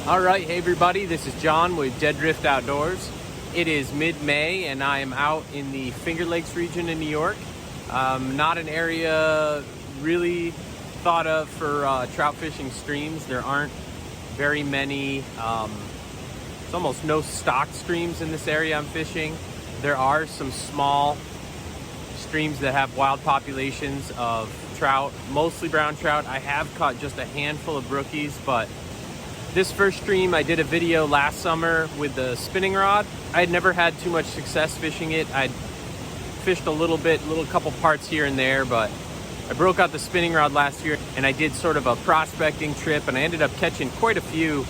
All right, hey everybody, this is John with Dead Drift Outdoors. It is mid-May and I am out in the Finger Lakes region in New York. Not an area really thought of for trout fishing streams. There aren't very many, there's almost no stocked streams in this area I'm fishing. There are some small streams that have wild populations of trout, mostly brown trout. I have caught just a handful of brookies, but this first stream, I did a video last summer with the spinning rod. I had never had too much success fishing it. I'd fished a little couple parts here and there, but I broke out the spinning rod last year and I did sort of a prospecting trip and I ended up catching quite a few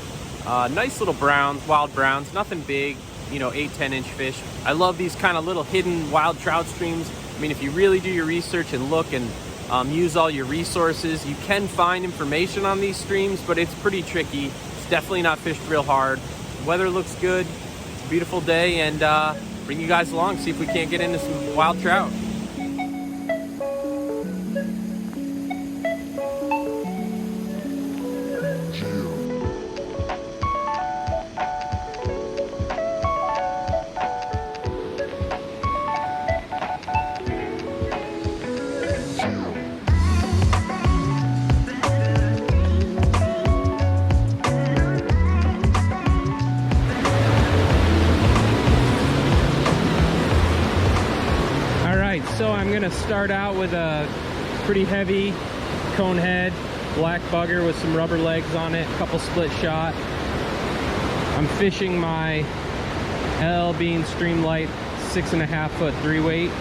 nice little browns, wild browns, nothing big, 8-10 inch fish. I love these kind of little hidden wild trout streams. I mean, if you really do your research and look and use all your resources, you can find information on these streams, but it's pretty tricky. Definitely not fished real hard. Weather looks good. It's a beautiful day, and bring you guys along, see if we can't get into some wild trout. So I'm gonna start out with a pretty heavy cone head, black bugger with some rubber legs on it, a couple split shot. I'm fishing my L Bean Streamlight 6.5 foot 3-weight.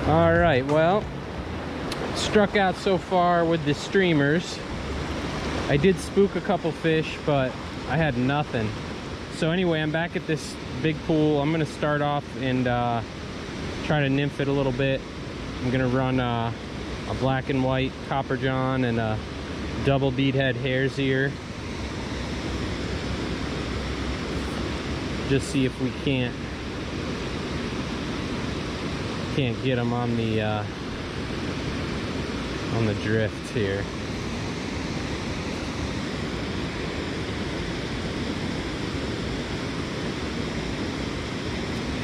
All right, well, struck out so far with the streamers. I did spook a couple fish, but I had nothing. So anyway, I'm back at this big pool. I'm gonna start off and try to nymph it a little bit. I'm gonna run a black and white copper john and a double bead head hare's ear. Just see if we can't get them on the drift here.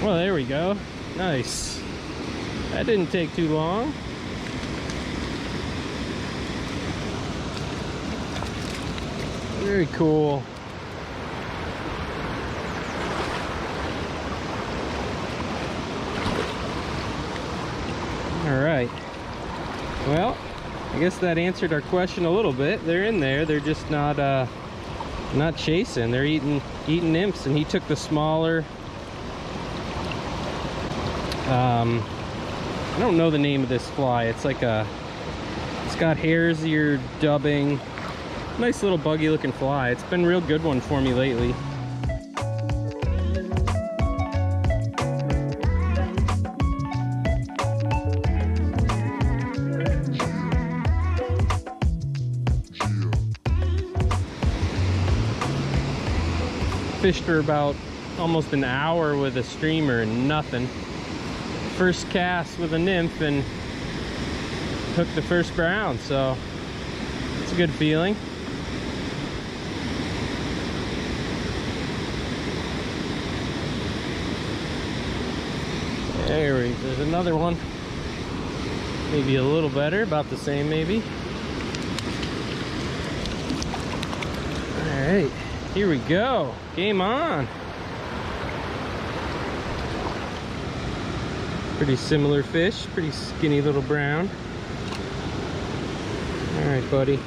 Well, there we go. Nice. That didn't take too long. Very cool. All right, well, I guess that answered our question a little bit. They're in there, they're just not chasing, they're eating nymphs. And he took the smaller, I don't know the name of this fly. It's like it's got hare's ear dubbing, nice little buggy looking fly. It's been a real good one for me lately. Fished for about almost an hour with a streamer and nothing. First cast with a nymph and hooked the first brown, so it's a good feeling. There's another one. Maybe a little better, about the same maybe. All right, here we go. Game on. Pretty similar fish, pretty skinny little brown. All right, buddy.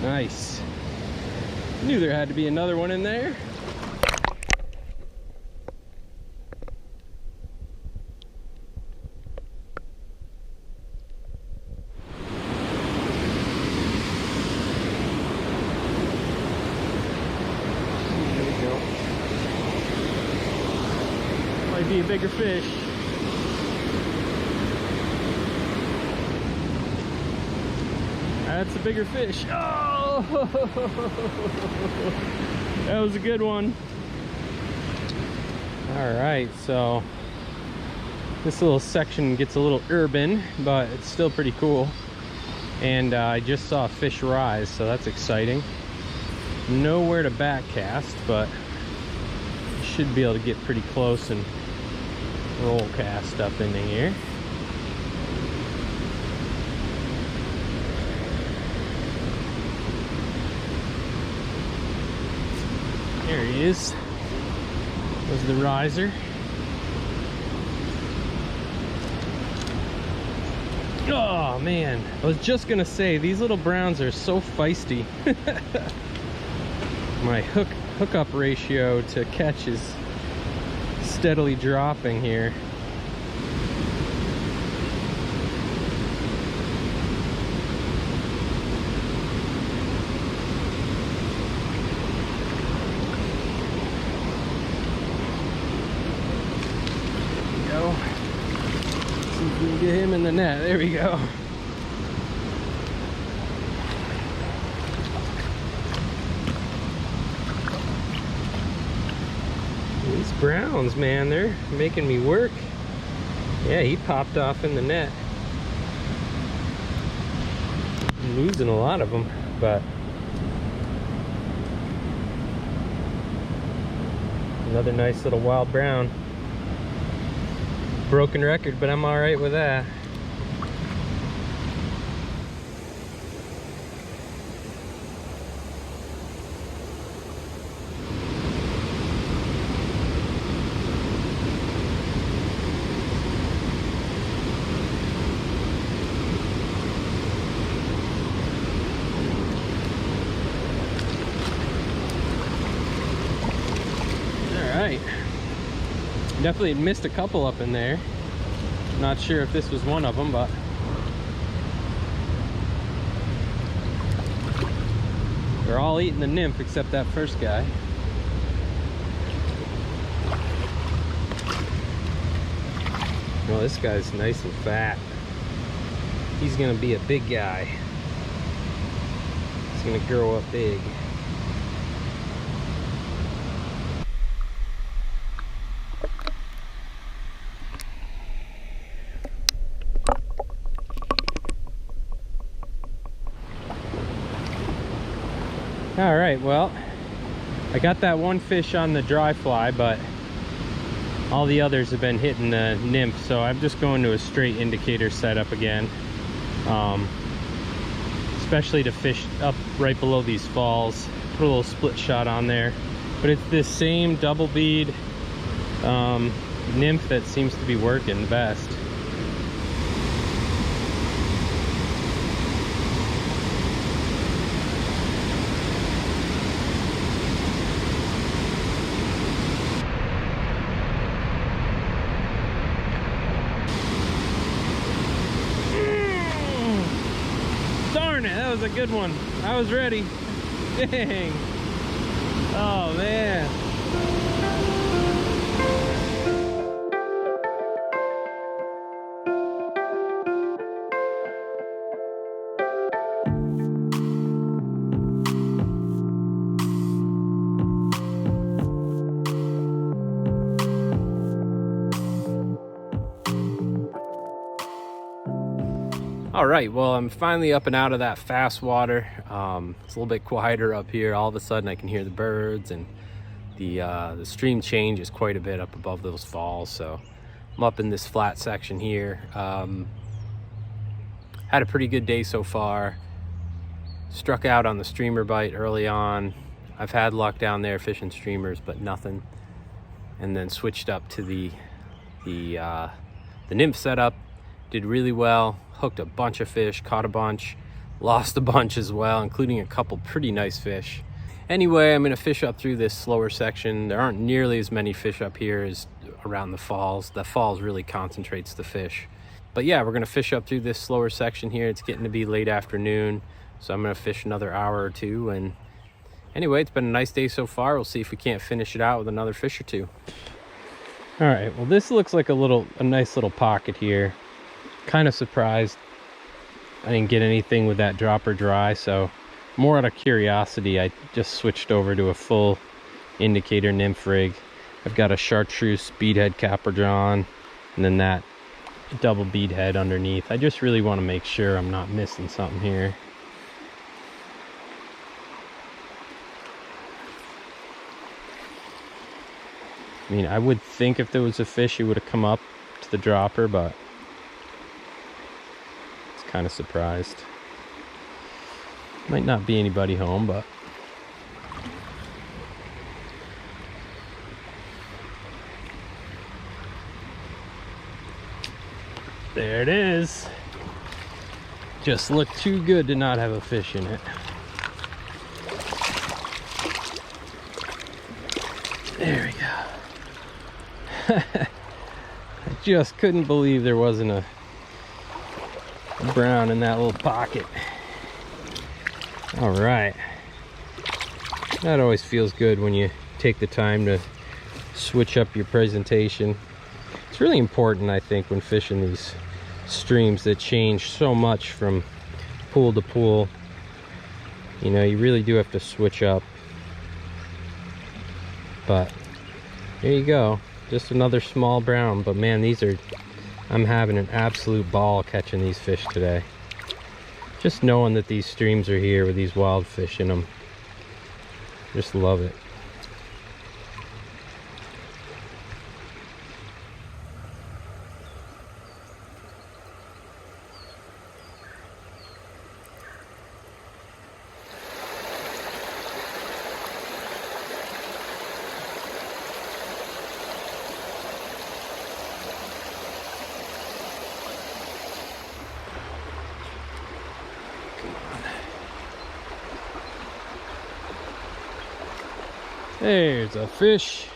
Nice. Knew there had to be another one in there. There we go. Might be a bigger fish. That's a bigger fish. Oh, that was a good one. All right, so this little section gets a little urban, but it's still pretty cool. And I just saw a fish rise, so that's exciting. Nowhere to back cast, but should be able to get pretty close and roll cast up into here. There he is. Was the riser. Oh man, I was just gonna say these little browns are so feisty. My hookup ratio to catch is steadily dropping here. Get him in the net. There we go. These browns, man, they're making me work. Yeah, he popped off in the net. I'm losing a lot of them, but another nice little wild brown. Broken record, but I'm all right with that. Definitely missed a couple up in there. Not sure if this was one of them, but they're all eating the nymph except that first guy. Well, this guy's nice and fat. He's gonna be a big guy. He's gonna grow up big. All right, well, I got that one fish on the dry fly, but all the others have been hitting the nymph, so I'm just going to a straight indicator setup again. Especially to fish up right below these falls. Put a little split shot on there. But it's this same double bead nymph that seems to be working best. That was a good one. I was ready. Dang. Oh man. All right, well, I'm finally up and out of that fast water. It's a little bit quieter up here. All of a sudden I can hear the birds, and the stream changes quite a bit up above those falls. So I'm up in this flat section here. Had a pretty good day so far. Struck out on the streamer bite early on. I've had luck down there fishing streamers, but nothing. And then switched up to the nymph setup. Did really well. Hooked a bunch of fish, caught a bunch, lost a bunch as well, including a couple pretty nice fish. Anyway, I'm gonna fish up through this slower section. There aren't nearly as many fish up here as around the falls. The falls really concentrates the fish. But yeah, we're gonna fish up through this slower section here. It's getting to be late afternoon, so I'm gonna fish another hour or two. And anyway, it's been a nice day so far. We'll see if we can't finish it out with another fish or two. All right, well, this looks like a nice little pocket here. Kind of surprised I didn't get anything with that dropper dry, so more out of curiosity I just switched over to a full indicator nymph rig. I've got a chartreuse speedhead capper drawn, and then that double bead head underneath. I just really want to make sure I'm not missing something here. I mean, I would think if there was a fish it would have come up to the dropper, but kind of surprised. Might not be anybody home, but there it is. Just looked too good to not have a fish in it. There we go. I just couldn't believe there wasn't a brown in that little pocket. All right, that always feels good when you take the time to switch up your presentation. It's really important, I think, when fishing these streams that change so much from pool to pool. You know, you really do have to switch up. But there you go, just another small brown. But man, I'm having an absolute ball catching these fish today. Just knowing that these streams are here with these wild fish in them. Just love it. There's a fish.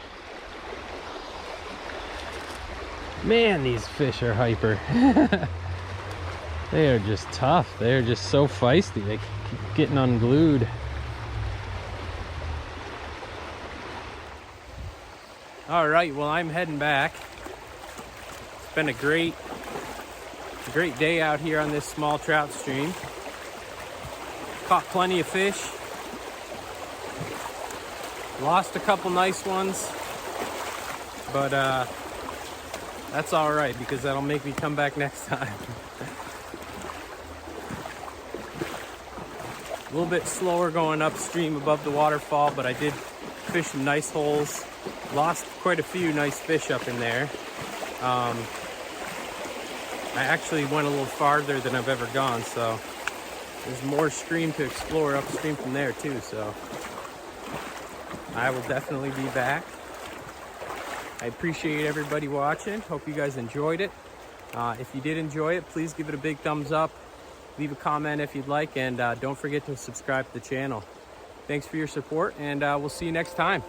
Man, these fish are hyper. They are just tough. They're just so feisty. They keep getting unglued. All right, well, I'm heading back. been a great day out here on this small trout stream. Caught plenty of fish. Lost a couple nice ones, but that's all right because that'll make me come back next time. A little bit slower going upstream above the waterfall, but I did fish some nice holes. Lost quite a few nice fish up in there. I actually went a little farther than I've ever gone, so there's more stream to explore upstream from there too, so I will definitely be back. I appreciate everybody watching. Hope you guys enjoyed it. If you did enjoy it, please give it a big thumbs up. Leave a comment if you'd like, and don't forget to subscribe to the channel. Thanks for your support, and we'll see you next time.